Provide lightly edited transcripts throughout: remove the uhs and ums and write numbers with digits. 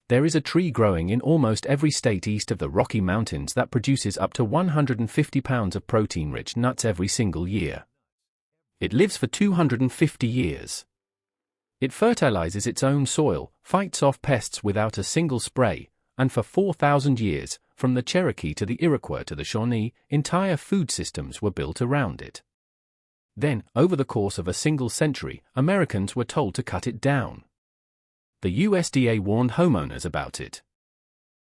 There is a tree growing in almost every state east of the Rocky Mountains that produces up to 150 pounds of protein-rich nuts every single year. It lives for 250 years. It fertilizes its own soil, fights off pests without a single spray, and for 4,000 years, from the Cherokee to the Iroquois to the Shawnee, entire food systems were built around it. Then, over the course of a single century, Americans were told to cut it down. The USDA warned homeowners about it.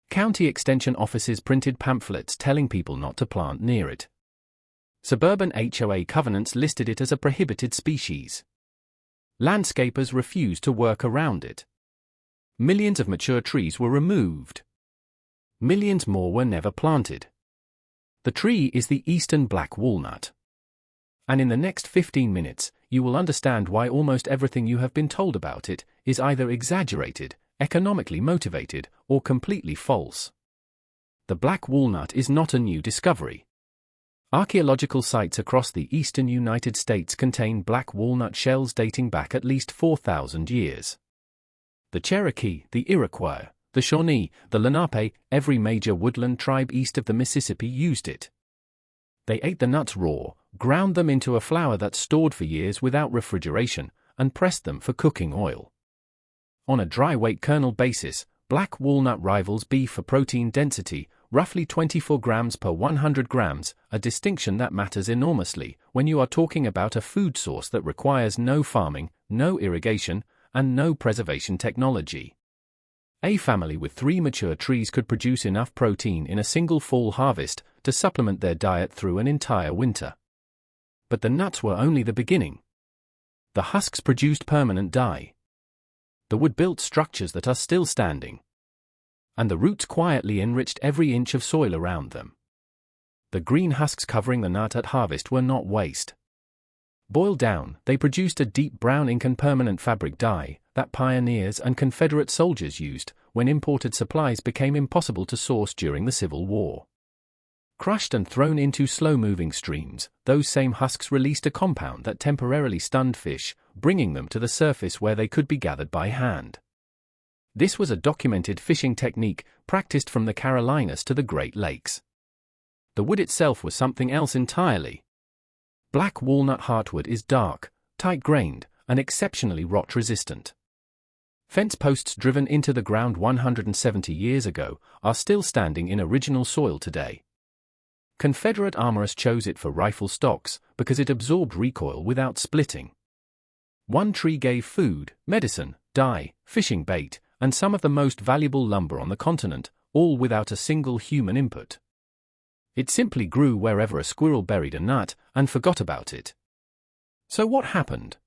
County extension offices printed pamphlets telling people not to plant near it. Suburban HOA covenants listed it as a prohibited species. Landscapers refused to work around it. Millions of mature trees were removed. Millions more were never planted. The tree is the eastern black walnut. And in the next 15 minutes, you will understand why almost everything you have been told about it is either exaggerated, economically motivated, or completely false. The black walnut is not a new discovery. Archaeological sites across the eastern United States contain black walnut shells dating back at least 4,000 years. The Cherokee, the Iroquois, the Shawnee, the Lenape, every major woodland tribe east of the Mississippi used it. They ate the nuts raw, ground them into a flour that stored for years without refrigeration, and pressed them for cooking oil. On a dry weight kernel basis, black walnut rivals beef for protein density, roughly 24 grams per 100 grams, a distinction that matters enormously when you are talking about a food source that requires no farming, no irrigation, and no preservation technology. A family with 3 mature trees could produce enough protein in a single fall harvest to supplement their diet through an entire winter. But the nuts were only the beginning. The husks produced permanent dye. The wood built structures that are still standing. And the roots quietly enriched every inch of soil around them. The green husks covering the nut at harvest were not waste. Boiled down, they produced a deep brown ink and permanent fabric dye that pioneers and Confederate soldiers used when imported supplies became impossible to source during the Civil War. Crushed and thrown into slow-moving streams, those same husks released a compound that temporarily stunned fish, bringing them to the surface where they could be gathered by hand. This was a documented fishing technique practiced from the Carolinas to the Great Lakes. The wood itself was something else entirely. Black walnut heartwood is dark, tight-grained, and exceptionally rot-resistant. Fence posts driven into the ground 170 years ago are still standing in original soil today. Confederate armorers chose it for rifle stocks because it absorbed recoil without splitting. One tree gave food, medicine, dye, fishing bait, and some of the most valuable lumber on the continent, all without a single human input. It simply grew wherever a squirrel buried a nut and forgot about it. So what happened?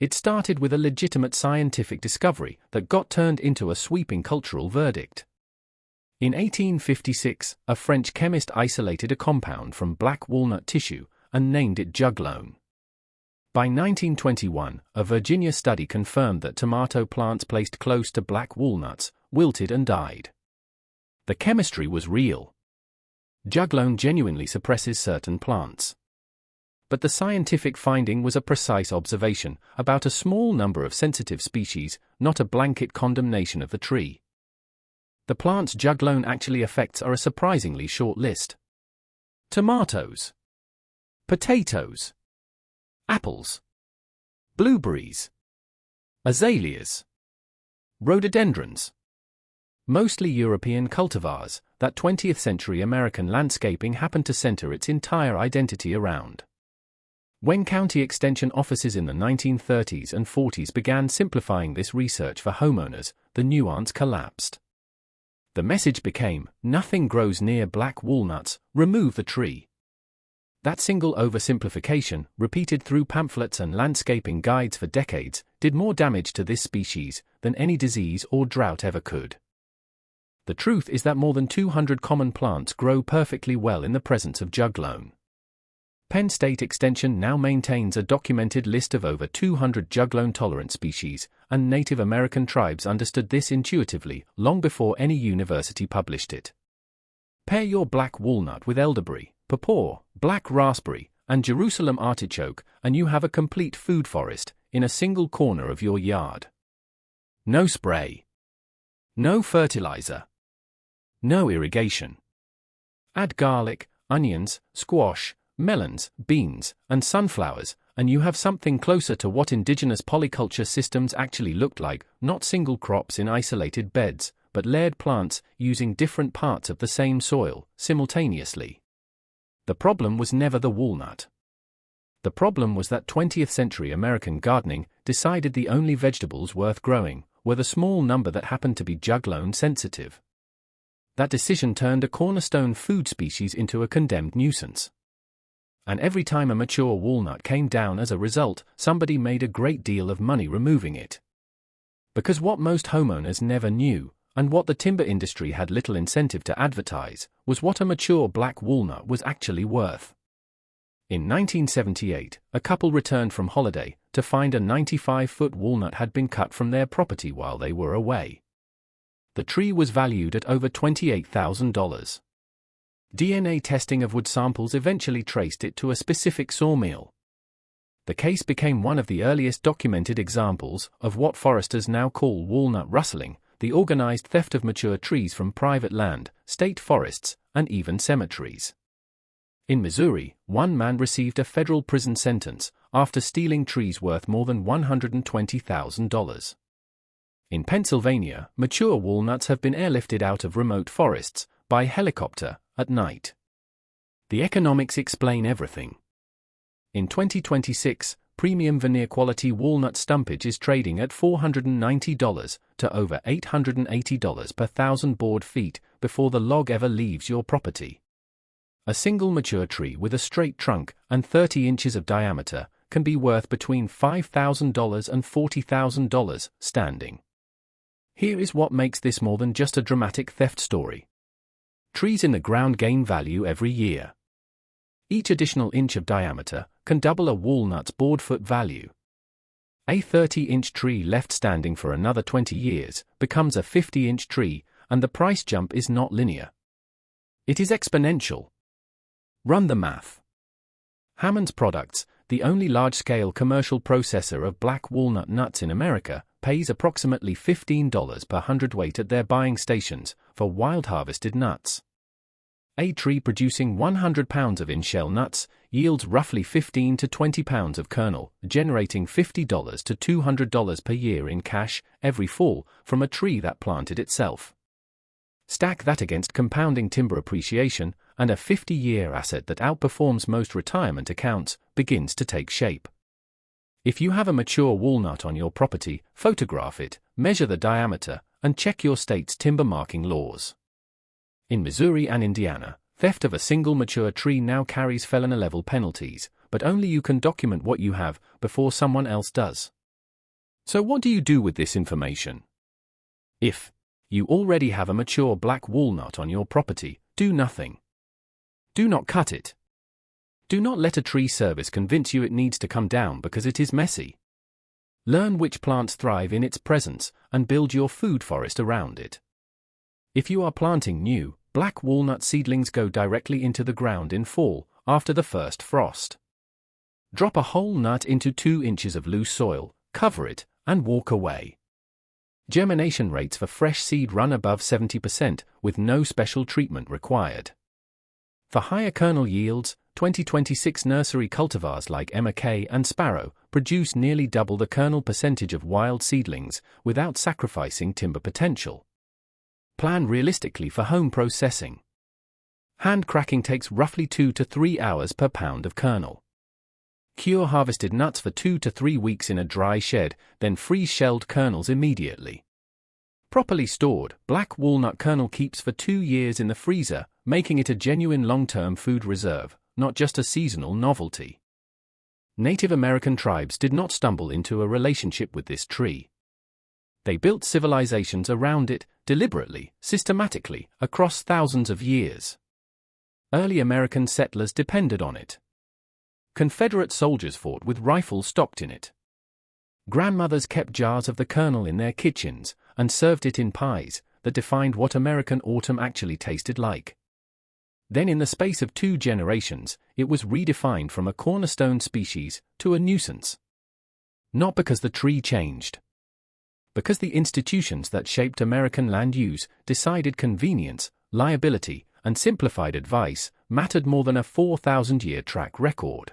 It started with a legitimate scientific discovery that got turned into a sweeping cultural verdict. In 1856, a French chemist isolated a compound from black walnut tissue and named it juglone. By 1921, a Virginia study confirmed that tomato plants placed close to black walnuts wilted and died. The chemistry was real. Juglone genuinely suppresses certain plants. But the scientific finding was a precise observation about a small number of sensitive species, not a blanket condemnation of the tree. The plant's juglone actually effects are a surprisingly short list. Tomatoes, potatoes, apples, blueberries, azaleas, rhododendrons. Mostly European cultivars that 20th century American landscaping happened to center its entire identity around. When county extension offices in the 1930s and 40s began simplifying this research for homeowners, the nuance collapsed. The message became, nothing grows near black walnuts, remove the tree. That single oversimplification, repeated through pamphlets and landscaping guides for decades, did more damage to this species than any disease or drought ever could. The truth is that more than 200 common plants grow perfectly well in the presence of juglone. Penn State Extension now maintains a documented list of over 200 juglone-tolerant species, and Native American tribes understood this intuitively long before any university published it. Pair your black walnut with elderberry, pawpaw, black raspberry, and Jerusalem artichoke, and you have a complete food forest in a single corner of your yard. No spray. No fertilizer. No irrigation. Add garlic, onions, squash, melons, beans, and sunflowers, and you have something closer to what indigenous polyculture systems actually looked like, not single crops in isolated beds, but layered plants using different parts of the same soil, simultaneously. The problem was never the walnut. The problem was that 20th century American gardening decided the only vegetables worth growing were the small number that happened to be juglone sensitive. That decision turned a cornerstone food species into a condemned nuisance. And every time a mature walnut came down as a result, somebody made a great deal of money removing it. Because what most homeowners never knew, and what the timber industry had little incentive to advertise, was what a mature black walnut was actually worth. In 1978, a couple returned from holiday to find a 95-foot walnut had been cut from their property while they were away. The tree was valued at over $28,000. DNA testing of wood samples eventually traced it to a specific sawmill. The case became one of the earliest documented examples of what foresters now call walnut rustling, the organized theft of mature trees from private land, state forests, and even cemeteries. In Missouri, one man received a federal prison sentence after stealing trees worth more than $120,000. In Pennsylvania, mature walnuts have been airlifted out of remote forests by helicopter at night. The economics explain everything. In 2026, premium veneer quality walnut stumpage is trading at $490 to over $880 per thousand board feet before the log ever leaves your property. A single mature tree with a straight trunk and 30 inches of diameter can be worth between $5,000 and $40,000 standing. Here is what makes this more than just a dramatic theft story. Trees in the ground gain value every year. Each additional inch of diameter can double a walnut's board foot value. A 30-inch tree left standing for another 20 years becomes a 50-inch tree, and the price jump is not linear. It is exponential. Run the math. Hammond's Products, the only large-scale commercial processor of black walnut nuts in America, pays approximately $15 per hundredweight at their buying stations for wild-harvested nuts. A tree producing 100 pounds of in-shell nuts yields roughly 15 to 20 pounds of kernel, generating $50 to $200 per year in cash every fall from a tree that planted itself. Stack that against compounding timber appreciation, and a 50-year asset that outperforms most retirement accounts begins to take shape. If you have a mature walnut on your property, photograph it, measure the diameter, and check your state's timber marking laws. In Missouri and Indiana, theft of a single mature tree now carries felony-level penalties, but only you can document what you have before someone else does. So what do you do with this information? If you already have a mature black walnut on your property, do nothing. Do not cut it. Do not let a tree service convince you it needs to come down because it is messy. Learn which plants thrive in its presence and build your food forest around it. If you are planting new, black walnut seedlings go directly into the ground in fall, after the first frost. Drop a whole nut into 2 inches of loose soil, cover it, and walk away. Germination rates for fresh seed run above 70%, with no special treatment required. For higher kernel yields, 2026 nursery cultivars like Emma K and Sparrow produce nearly double the kernel percentage of wild seedlings without sacrificing timber potential. Plan realistically for home processing. Hand cracking takes roughly 2 to 3 hours per pound of kernel. Cure harvested nuts for 2 to 3 weeks in a dry shed, then freeze shelled kernels immediately. Properly stored, black walnut kernel keeps for 2 years in the freezer, making it a genuine long-term food reserve, not just a seasonal novelty. Native American tribes did not stumble into a relationship with this tree. They built civilizations around it, deliberately, systematically, across thousands of years. Early American settlers depended on it. Confederate soldiers fought with rifles stocked in it. Grandmothers kept jars of the kernel in their kitchens and served it in pies that defined what American autumn actually tasted like. Then in the space of 2 generations, it was redefined from a cornerstone species to a nuisance. Not because the tree changed, Because the institutions that shaped American land use decided convenience, liability, and simplified advice mattered more than a 4,000-year track record.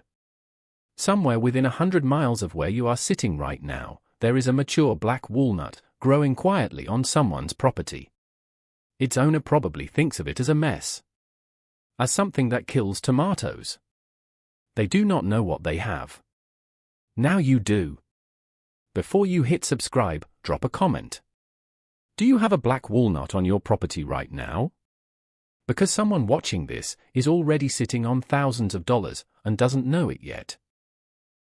Somewhere within 100 miles of where you are sitting right now, there is a mature black walnut growing quietly on someone's property. Its owner probably thinks of it as a mess, as something that kills tomatoes. They do not know what they have. Now you do. Before you hit subscribe, drop a comment. Do you have a black walnut on your property right now? Because someone watching this is already sitting on thousands of dollars and doesn't know it yet.